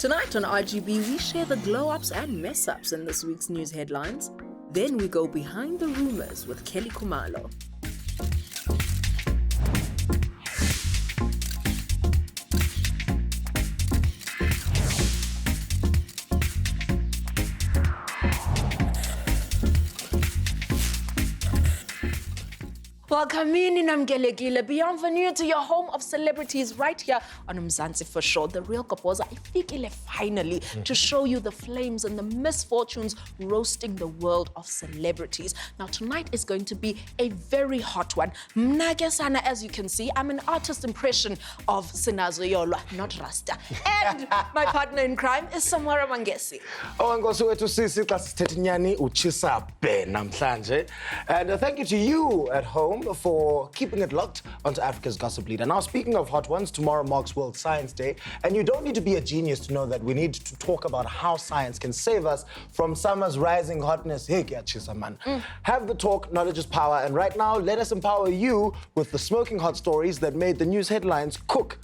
Tonight on RGB, we share the glow-ups and mess-ups in this week's news headlines. Then we go behind the rumors with Kelly Khumalo. Welcome in, Namgelekile. Bienvenue to your home of celebrities right here on Mzansi for sure. The real Kapoza, ifikile finally to show you the flames and the misfortunes roasting the world of celebrities. Now tonight is going to be a very hot one. Mnake sana, as you can see, I'm an artist impression of Sinazo Yolwa, not Rasta. And my partner in crime is Samara Mangesi. And thank you to you at home for keeping it locked onto Africa's Gossip Leader. Now, speaking of hot ones, tomorrow marks World Science Day, and you don't need to be a genius to know that we need to talk about how science can save us from summer's rising hotness. Have the talk, knowledge is power, and right now, let us empower you with the smoking hot stories that made the news headlines cook.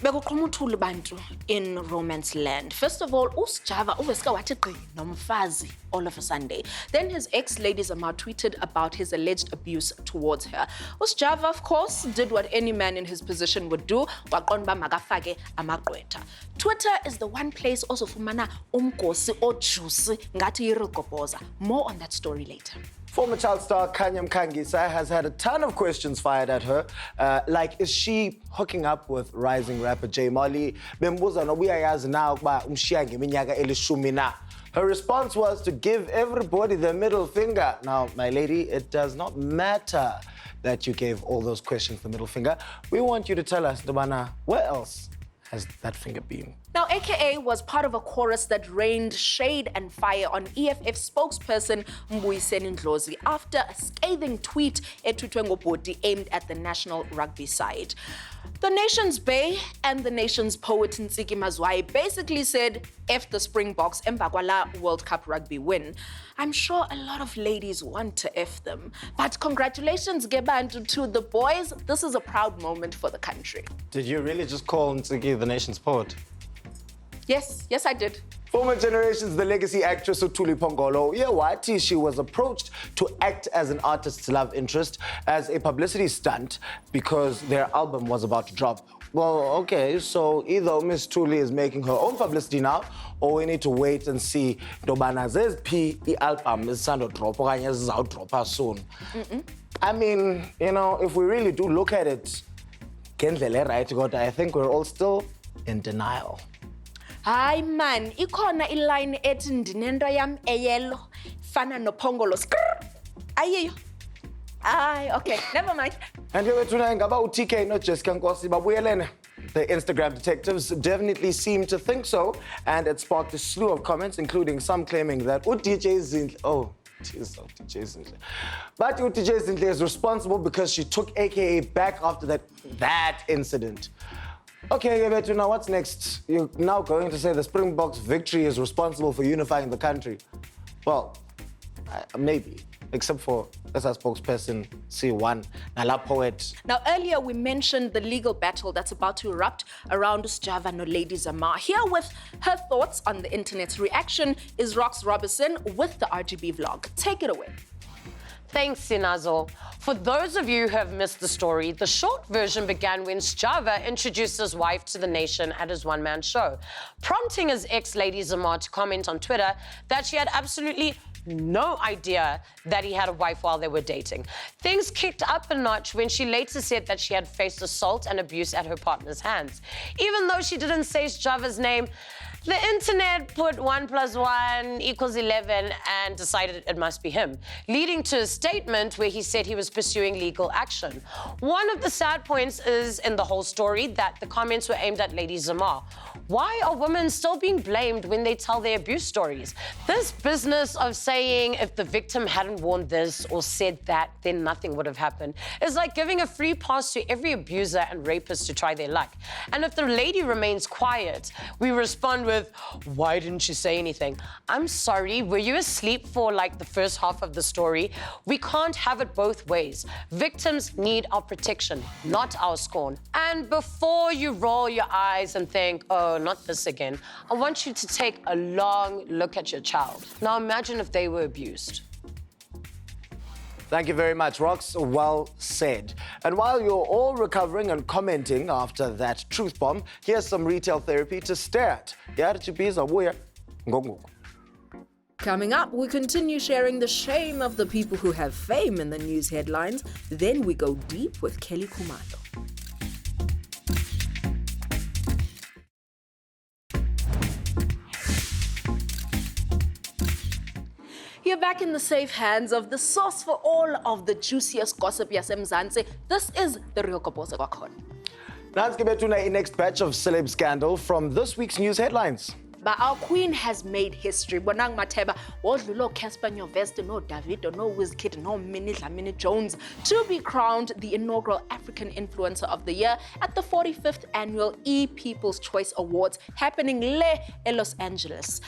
Bekuqhumuthula bantu in romance land. First of all, uSjava uveska wathi gqi nomfazi all of a Sunday. Then his ex-Lady Zama tweeted about his alleged abuse towards her. uSjava, of course, did what any man in his position would do, waqonba makafake amagqwetha. Twitter is the one place also fumana umgosi ojuicy ngathi yirikopoza. More on that story later. Former child star Kanya Mkhangisa has had a ton of questions fired at her, like, is she hooking up with rising rapper J Molly? Bembuza no uyayazi na ukuba umshiya ngeminyaka elishumi na. Her response was to give everybody the middle finger. Now, my lady, it does not matter that you gave all those questions the middle finger. We want you to tell us, Dobana, where else has that finger been? Now, AKA was part of a chorus that rained shade and fire on EFF spokesperson Mbuyiseni Ndlozi after a scathing tweet ethuthwe ngobhoti aimed at the national rugby side. The nation's Bay and the nation's poet Nsiki Mazwai basically said, F the Springboks emva kwala World Cup rugby win. I'm sure a lot of ladies want to F them. But congratulations, Gebantu, to the boys. This is a proud moment for the country. Did you really just call Nsiki the nation's poet? Yes, I did. Former generations, the legacy actress Utuli Pongolo, Yewati, she was approached to act as an artist's love interest as a publicity stunt because their album was about to drop. Well, okay, so either Miss Tuli is making her own publicity now, or we need to wait and see Dobana's P album is going to drop, or is out drop soon. I mean, you know, if we really do look at it, I think we're all still in denial. Hi man, ikona iline ethi ndinento yam eyelo fana nophongolo skrrr. Ayiyo. Okay, never mind. And here tonight ngaba uTK not Jessica Nkosi babuyelene. The Instagram detectives definitely seem to think so, and it sparked a slew of comments, including some claiming that DJ Zinhle, DJ Zinhle. But DJ Zinhle is responsible because she took AKA back after that incident. Okay, Gebetu, now what's next? You're now going to say the Springboks' victory is responsible for unifying the country. Well, maybe, except for as our spokesperson, C1, Nala Poet. Now, earlier we mentioned the legal battle that's about to erupt around Sjava no Lady Zama. Here with her thoughts on the internet's reaction is Rox Robinson with the RGB vlog. Take it away. Thanks, Sinazo. For those of you who have missed the story, the short version began when Sjava introduced his wife to the nation at his one-man show, prompting his ex-Lady Zama to comment on Twitter that she had absolutely no idea that he had a wife while they were dating. Things kicked up a notch when she later said that she had faced assault and abuse at her partner's hands. Even though she didn't say Sjava's name, the internet put 1 + 1 = 11 and decided it must be him, leading to a statement where he said he was pursuing legal action. One of the sad points is in the whole story that the comments were aimed at Lady Zama. Why are women still being blamed when they tell their abuse stories? This business of saying if the victim hadn't worn this or said that, then nothing would have happened is like giving a free pass to every abuser and rapist to try their luck. And if the lady remains quiet, we respond with with, why didn't you say anything? I'm sorry, were you asleep for like the first half of the story? We can't have it both ways. Victims need our protection, not our scorn. And before you roll your eyes and think, oh, not this again, I want you to take a long look at your child. Now imagine if they were abused. Thank you very much, Rox. Well said. And while you're all recovering and commenting after that truth bomb, here's some retail therapy to stare at. RGB is abuya. Coming up, we continue sharing the shame of the people who have fame in the news headlines. Then we go deep with Kelly Khumalo. You're back in the safe hands of the source for all of the juiciest gossip yasemzansi. This is the Real Kopose Kwakhona. Let's get to the next batch of celeb scandal from this week's news headlines. But our queen has made history. Bonang Mateba, Wodlulo, Casper Nyovest, no Davido, no Wizkid, no Minnie Lamini Jones, to be crowned the inaugural African Influencer of the Year at the 45th Annual People's Choice Awards happening in Los Angeles.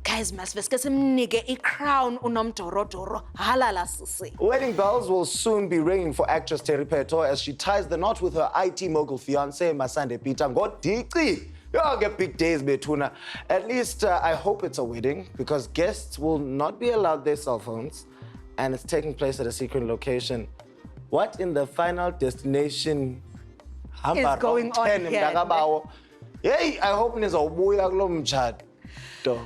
Guys, masveske simnike i-crown unomdorodoro halala sisi. Wedding bells will soon be ringing for actress Terry Peto as she ties the knot with her IT mogul fiancé Masande Peter. Ngodiki. Get big days, Betuna. At least I hope it's a wedding because guests will not be allowed their cell phones and it's taking place at a secret location. What in the final destination is going on here? Hey, I hope there's a buya kulo mtshato.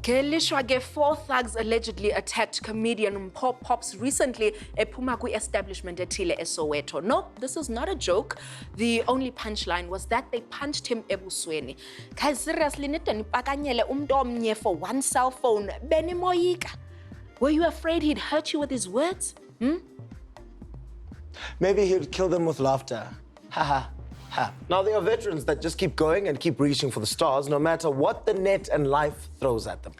Kelly Khumalo, 4 thugs allegedly attacked comedian Mpho Pops recently at Pumakwi establishment at Tile Soweto. No, this is not a joke. The only punchline was that they punched him ebusweni. Guys, seriously, nipakanyele umntu for one cell phone. Benimoyika. Were you afraid he'd hurt you with his words? Maybe he'd kill them with laughter. Haha. Now, there are veterans that just keep going and keep reaching for the stars, no matter what the net and life throws at them.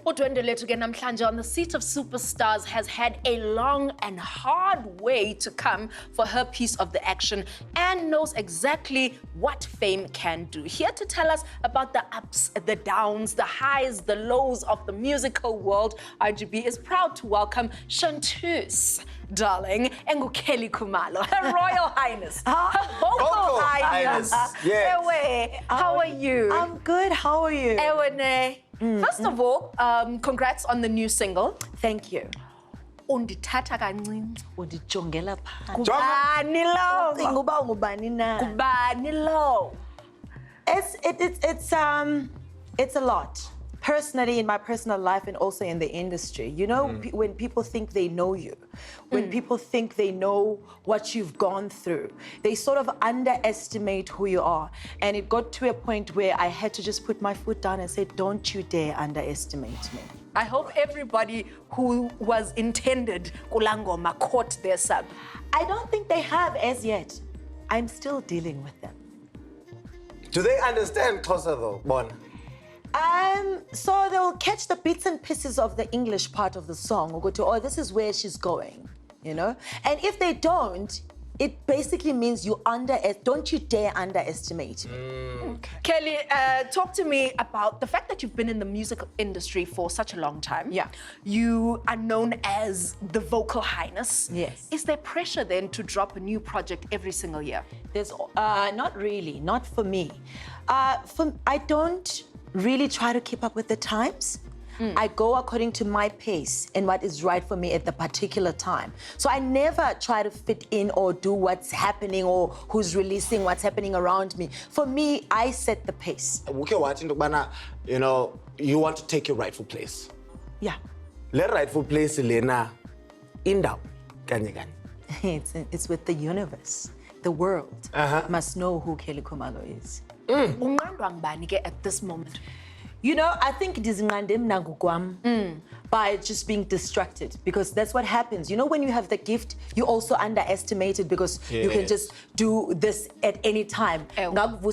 Udwendeletu ke namhlanje on the seat of superstars has had a long and hard way to come for her piece of the action and knows exactly what fame can do. Here to tell us about the ups, the downs, the highs, the lows of the musical world, RGB is proud to welcome Chanteuse, darling, Engu Kelly Khumalo, Her Royal Highness, Her Vocal Highness. Yes. Ewe, how are you? I'm good, how are you? Ewe. First of all, congrats on the new single. Thank you. Undithatha kancinci. Undijongela phansi. Kubani lo? Ucinga uba ungubani na? Kubani lo? It's a lot. Personally, in my personal life and also in the industry. You know, when people think they know you, when people think they know what you've gone through, they sort of underestimate who you are. And it got to a point where I had to just put my foot down and say, don't you dare underestimate me. I hope everybody who was intended kulangoma caught their sub. I don't think they have as yet. I'm still dealing with them. Do they understand Xhosa though, Bon? So they'll catch the bits and pieces of the English part of the song. We'll go to, oh, this is where she's going, you know? And if they don't, it basically means don't you dare underestimate me. Okay. Kelly, talk to me about the fact that you've been in the music industry for such a long time. Yeah. You are known as the Vocal Highness. Yes. Is there pressure then to drop a new project every single year? There's, not really, not for me. I don't really try to keep up with the times. I go according to my pace and what is right for me at the particular time. So I never try to fit in or do what's happening or who's releasing what's happening around me. For me, I set the pace. You know, you want to take your rightful place. Yeah. Le rightful place lena indawo kanye kanye. It's with the universe. The world must know who Kelly Khumalo is. Unqandwa ngubani ke at this moment? You know, I think it is by just being distracted, because that's what happens. You know, when you have the gift, you also underestimate it because you can just do this at any time.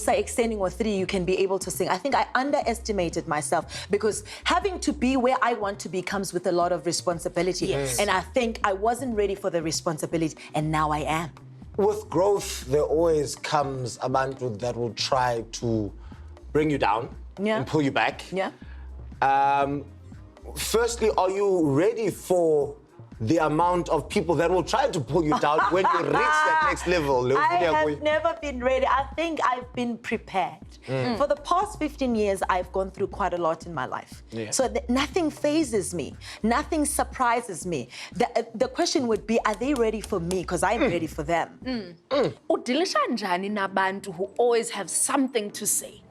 Extending or 3, you can be able to sing. I think I underestimated myself because having to be where I want to be comes with a lot of responsibility. Yes. And I think I wasn't ready for the responsibility, and now I am. With growth, there always comes a man that will try to bring you down. and pull you back. Yeah. Firstly, are you ready for the amount of people that will try to pull you down when you reach that next level? I have never been ready. I think I've been prepared. For the past 15 years, I've gone through quite a lot in my life. Yeah. So nothing phases me. Nothing surprises me. The question would be, are they ready for me? Because I'm ready for them. Udilisha njani nabantu who always have something to say?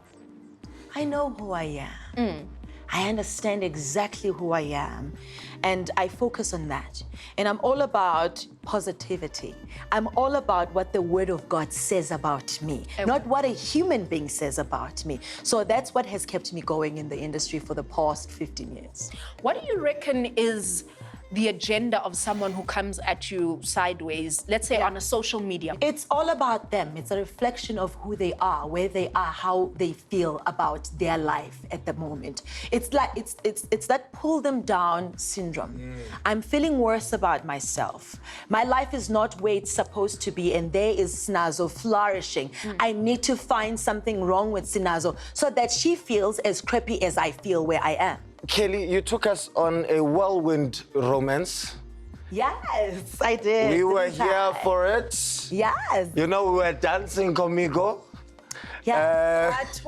I know who I am. I understand exactly who I am, and I focus on that. And I'm all about positivity. I'm all about what the Word of God says about me, not what a human being says about me. So that's what has kept me going in the industry for the past 15 years. What do you reckon is the agenda of someone who comes at you sideways, let's say on a social media? It's all about them. It's a reflection of who they are, where they are, how they feel about their life at the moment. It's like it's that pull them down syndrome. I'm feeling worse about myself. My life is not where it's supposed to be, and there is Sinazo flourishing. I need to find something wrong with Sinazo so that she feels as crappy as I feel where I am. Kelly, you took us on a whirlwind romance. Yes, I did. We were didn't here I? for it. Yes. You know, we were dancing conmigo. Yes.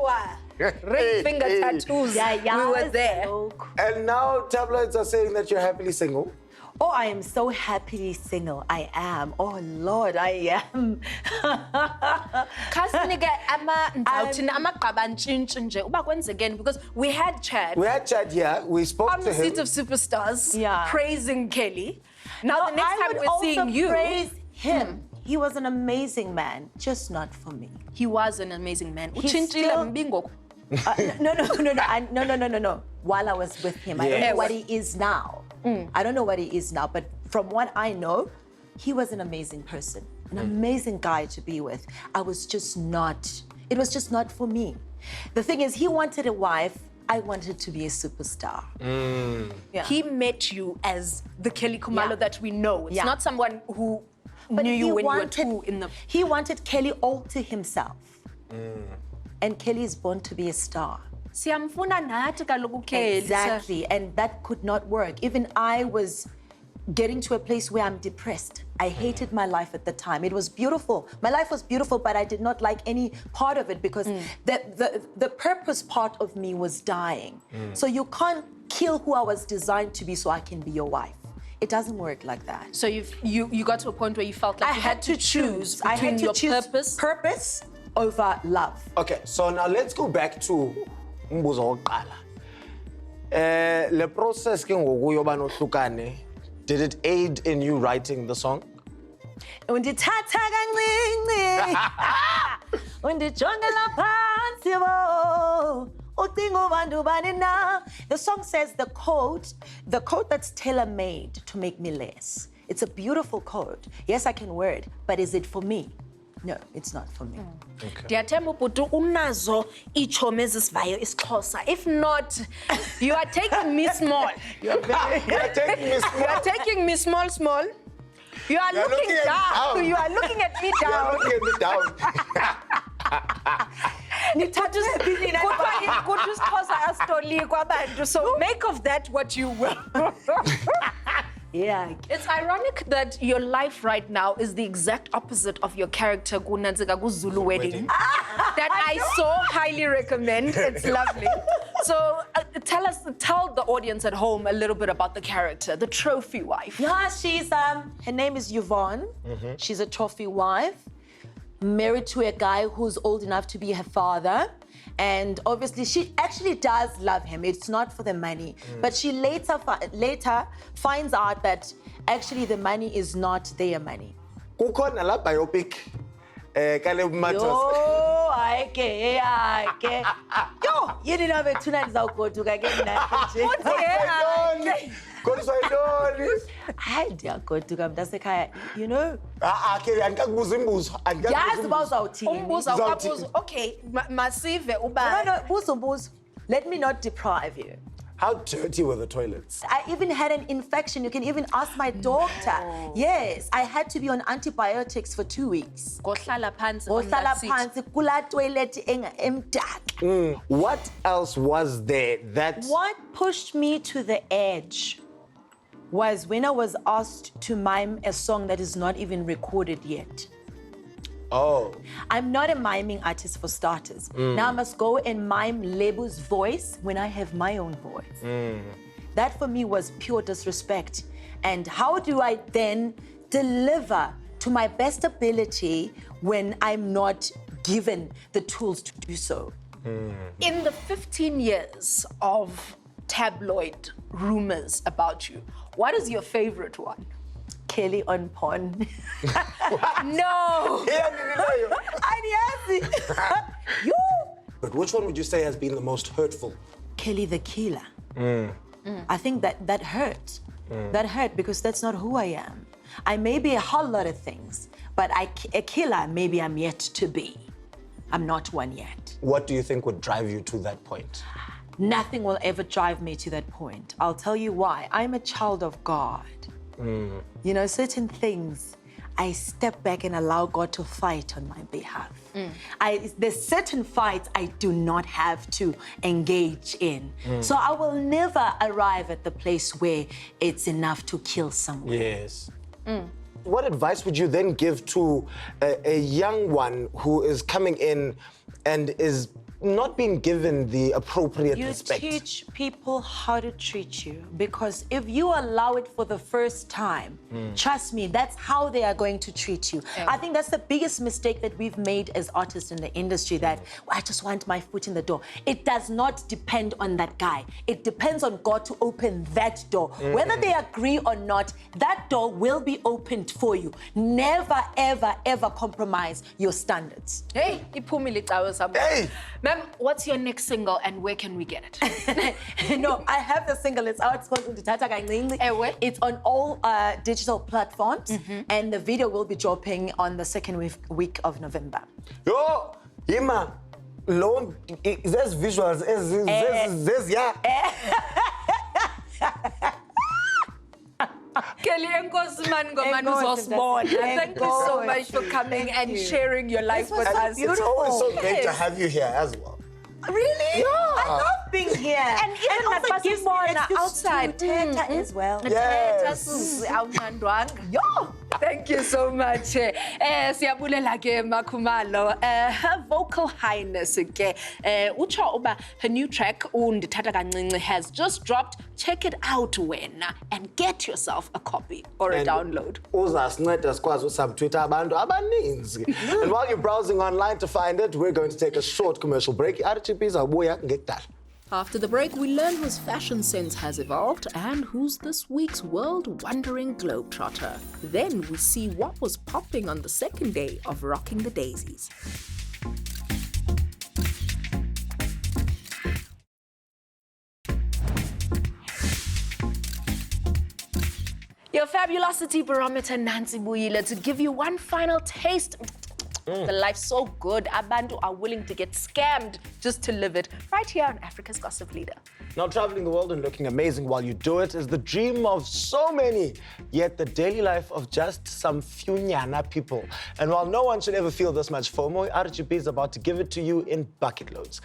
Ring finger tattoos. We were there. And now tabloids are saying that you're happily single. Oh, I am so happily single. I am. Oh, Lord, I am. Kasinike amagqaba ntshintshi nje uba kwenzekeni, because we had Chad We had Chad here. We spoke on to the him. Seat of Superstars Yeah. praising Kelly. Now the next I time would we're also seeing you, praise him. He was an amazing man, just not for me. he was an amazing man. He's Utshintshile still- mbingo. No. While I was with him, I don't Yes. know what he is now. I don't know what he is now, but from what I know, he was an amazing person, an amazing guy to be with. It was just not for me. The thing is, he wanted a wife. I wanted to be a superstar. Yeah. He met you as the Kelly Khumalo Yeah. that we know. It's Yeah. not someone who But knew he you when wanted, you were two in the... He wanted Kelly all to himself. And Kelly is born to be a star. Siyamfuna nathi kaloku Kelly. Exactly, and that could not work. Even I was getting to a place where I'm depressed. I hated my life at the time. It was beautiful. My life was beautiful, but I did not like any part of it because the purpose part of me was dying. So you can't kill who I was designed to be so I can be your wife. It doesn't work like that. So you got to a point where you felt like you had to choose I between had to your choose purpose. over love. Okay, so now let's go back to umbuzo wokuqala. Le process ke ngoku yoba nohlukane, did it aid in you writing the song? Undithatha kancinci undijongela phansi bo ucinga ubantu bani na. The song says the code that's tailor-made to make me less. It's a beautiful code. Yes, I can wear it, but is it for me? No, it's not for me. Ndiyathemba ubhuti unazo iitshomi ezisivayo isiXhosa. If not, you are taking me small. You are taking me small. You are taking me small. You are You're looking looking at me down. down. You are looking at me You are down. looking at me down. Kuthi isiXhosa asitolikwa abantu. So make of that what you will. Yeah. It's ironic that your life right now is the exact opposite of your character Kunanzika Zulu Wedding that I so highly recommend. It's lovely. So tell the audience at home a little bit about the character, the trophy wife. Yeah, she's her name is Yvonne. She's a trophy wife, married to a guy who's old enough to be her father. And obviously, she actually does love him. It's not for the money. But she later finds out that actually the money is not their money. Kukhona la biopic Caleb Matos. Yo, ayike. Yo, yini na bethuna ndizawugoduka ke mina. Kodwa yintoni? Hayi ndiyagoduka mntasekhaya, you know. Ke andikakubuza imbuzo. Yazi uba uzawuthini. Umbuzo Uzawuthini? awukabuzo. Okay, masive uba. No, buzo. Let me not deprive you. How dirty were the toilets? I even had an infection. You can even ask my doctor. No. Yes, I had to be on antibiotics for 2 weeks. Ngohlala phansi on that Ngohlala seat. phansi kula toilet emdaka. What else was there that... What pushed me to the edge was when I was asked to mime a song that is not even recorded yet. Oh. I'm not a miming artist for starters. Now I must go and mime Lebu's voice when I have my own voice. That for me was pure disrespect. And how do I then deliver to my best ability when I'm not given the tools to do so? In the 15 years of tabloid rumors about you, what is your favorite one? Kelly on porn. No! You! But which one would you say has been the most hurtful? Kelly the killer. I think that hurt. That hurt because that's not who I am. I may be a whole lot of things, but a killer maybe I'm yet to be. I'm not one yet. What do you think would drive you to that point? Nothing will ever drive me to that point. I'll tell you why. I'm a child of God. You know, certain things, I step back and allow God to fight on my behalf. There's certain fights I do not have to engage in. So I will never arrive at the place where it's enough to kill someone. Yes. What advice would you then give to a young one who is coming in and is not being given the appropriate respect? You teach people how to treat you, because if you allow it for the first time, trust me, that's how they are going to treat you. Yeah. I think that's the biggest mistake that we've made as artists in the industry, that I just want my foot in the door. It does not depend on that guy. It depends on God to open that door. Whether they agree or not, that door will be opened for you. Never, ever, ever compromise your standards. Hey, iphumile icawe sami. Hey! Ma'am, what's your next single and where can we get it? No, I have the single. It's out. It's called Undithatha Kancinci. Ewe. It's on all digital platforms, and the video will be dropping on the second week of November. Yo, Ima, Lord, there's visuals, there's yeah. Kelly, enkosi man ngomani Enkosi, uzosibona. that's- Thank you so enkosi. much for coming and sharing your life was with so us. beautiful. It's always so great to Yes. have you here as well. Really? Yeah. I love being here. And even also that gives me Basibona excuse outside. to teta as well. Yes. Yo, thank you so much. Siyabulela ke Makhumalo. Her vocal highness ke utsho uba her new track Undithatha Kancinci has just dropped. Check it out wena and get yourself a copy or a download. Uzasinceda sikwazi usubtweeta abantu abaninzi. And while you're browsing online to find it, we're going to take a short commercial break. RGB izawubuya ngekudala. After the break, we learn whose fashion sense has evolved and who's this week's world-wandering globetrotter. Then we see what was popping on the second day of Rocking the Daisies. Your Fabulosity Barometer, Nancy Buyile, to give you one final taste. The life's so good, abantu are willing to get scammed just to live it, right here on Africa's Gossip Leader. Now, traveling the world and looking amazing while you do it is the dream of so many, yet the daily life of just some few nyana people. And while no one should ever feel this much FOMO, RGB is about to give it to you in bucket loads.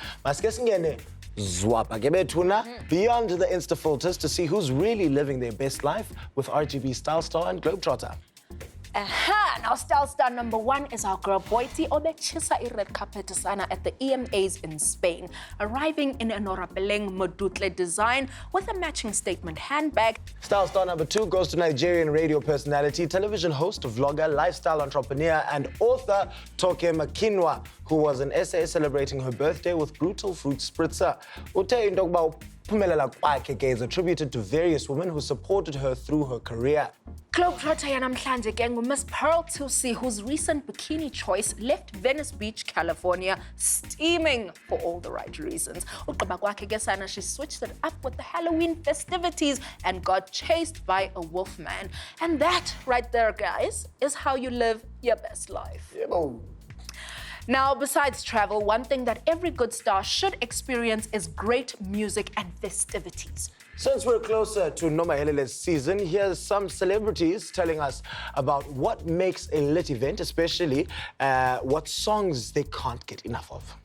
Zwapa gebethuna beyond the Insta filters to see who's really living their best life with RGB Style Star and Globetrotter. Now Style Star number 1 is our girl Boiti Obechisa red carpet sana at the EMAs in Spain, arriving in an Orapeleng Modutle design with a matching statement handbag. Style Star number 2 goes to Nigerian radio personality, television host, vlogger, lifestyle entrepreneur, and author Toke Makinwa, who was in SA celebrating her birthday with brutal fruit spritzer. Ute indogba uphumelela kwakhe ke is attributed to various women who supported her through her career. Globetrotter yanamhlanje ke Miss Pearl Tusi, whose recent bikini choice left Venice Beach, California, steaming for all the right reasons. Ugqiba kwakhe ke sana, she switched it up with the Halloween festivities and got chased by a wolf man. And that right there, guys, is how you live your best life. Yebo. Now, besides travel, one thing that every good star should experience is great music and festivities. Since we're closer to Nomahelele's season, here's some celebrities telling us about what makes a lit event, especially what songs they can't get enough of.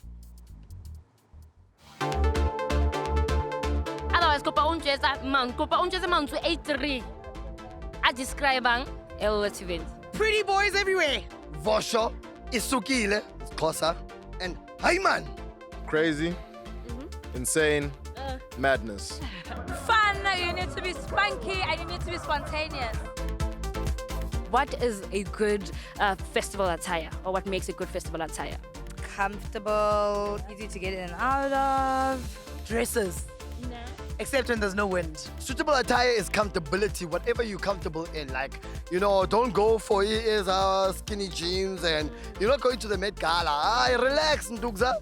Otherwise, kopa unjeza mantu 83. I describe a lit event. Pretty boys everywhere. Vosho, Isukile, Xhosa, and Hayman. Crazy, insane, madness. Fun, you need to be spunky and you need to be spontaneous. What is a good festival attire, or what makes a good festival attire? Comfortable, easy to get in and out of. Dresses. Except when there's no wind. Suitable attire is comfortability, whatever you're comfortable in. Like, you know, don't go for skinny jeans and you're not going to the Met Gala. Relax, Ndugza.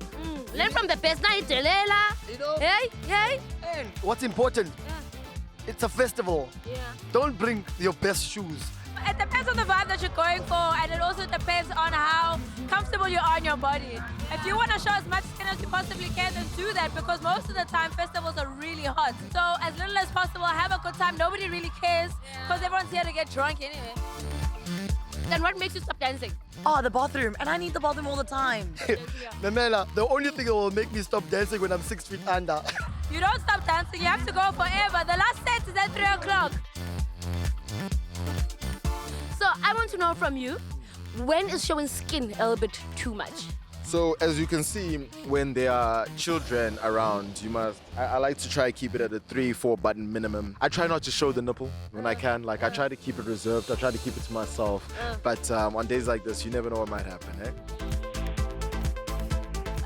Learn from the best. You know? Hey. And what's important, it's a festival. Yeah. Don't bring your best shoes. It depends on the vibe that you're going for, and it also depends on how comfortable you are in your body. If you want to show as much skin as you possibly can, then do that, because most of the time festivals are really hot. So as little as possible, have a good time. Nobody really cares, because everyone's here to get drunk anyway. Then what makes you stop dancing? Oh, the bathroom. And I need the bathroom all the time. Memela, the only thing that will make me stop dancing when I'm 6 feet under. You don't stop dancing, you have to go forever. The last set is at 3 o'clock. So I want to know from you, when is showing skin a little bit too much? So as you can see, when there are children around, I like to try to keep it at a 3-4 button minimum. I try not to show the nipple when I can. Like I try to keep it reserved. I try to keep it to myself. But on days like this, you never know what might happen, eh?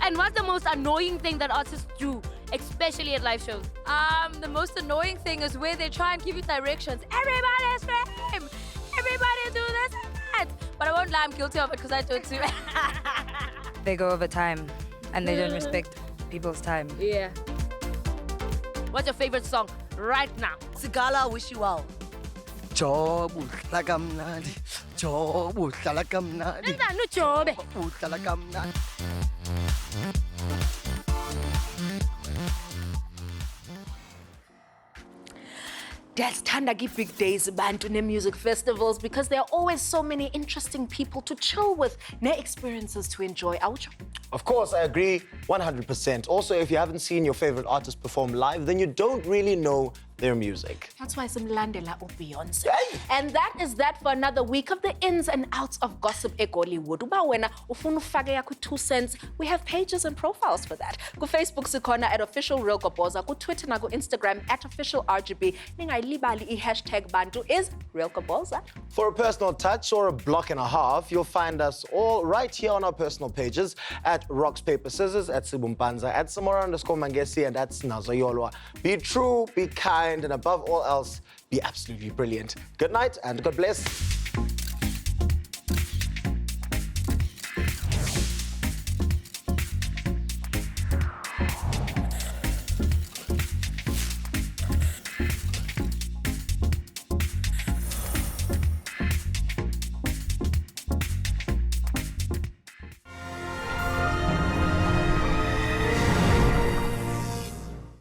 And what's the most annoying thing that artists do, especially at live shows? The most annoying thing is where they try and give you directions. Everybody scream! Everybody do this and that! But I won't lie, I'm guilty of it because I do it too. They go over time and they don't respect people's time. Yeah. What's your favorite song right now? Sigala, wish you well. Jobu lakamnadi. Jobu lakamnadi. Nzani uJobe? Jobu lakamnadi. That's Tandagi big days bantu ne music festivals, because there are always so many interesting people to chill with, ne experiences to enjoy. Ouch. Of course, I agree 100%. Also, if you haven't seen your favorite artist perform live, then you don't really know their music. That's why some Landela or Beyonce. And that is that for another week of the ins and outs of gossip Hollywood. Uba wena ufuna ufake yakho 2 cents. We have pages and profiles for that. Ku Facebook sikhona at official Real Koboza, ku Twitter na ku Instagram at official RGB. Ningayilibali i-hashtag bantu is Real Koboza. For a personal touch or a block and a half, you'll find us all right here on our personal pages at Rocks, Paper, Scissors, at Sibumpanza, at Samora_Mangesi, and at Snazoyolwa. Be true, be kind, and above all else, be absolutely brilliant. Good night and God bless.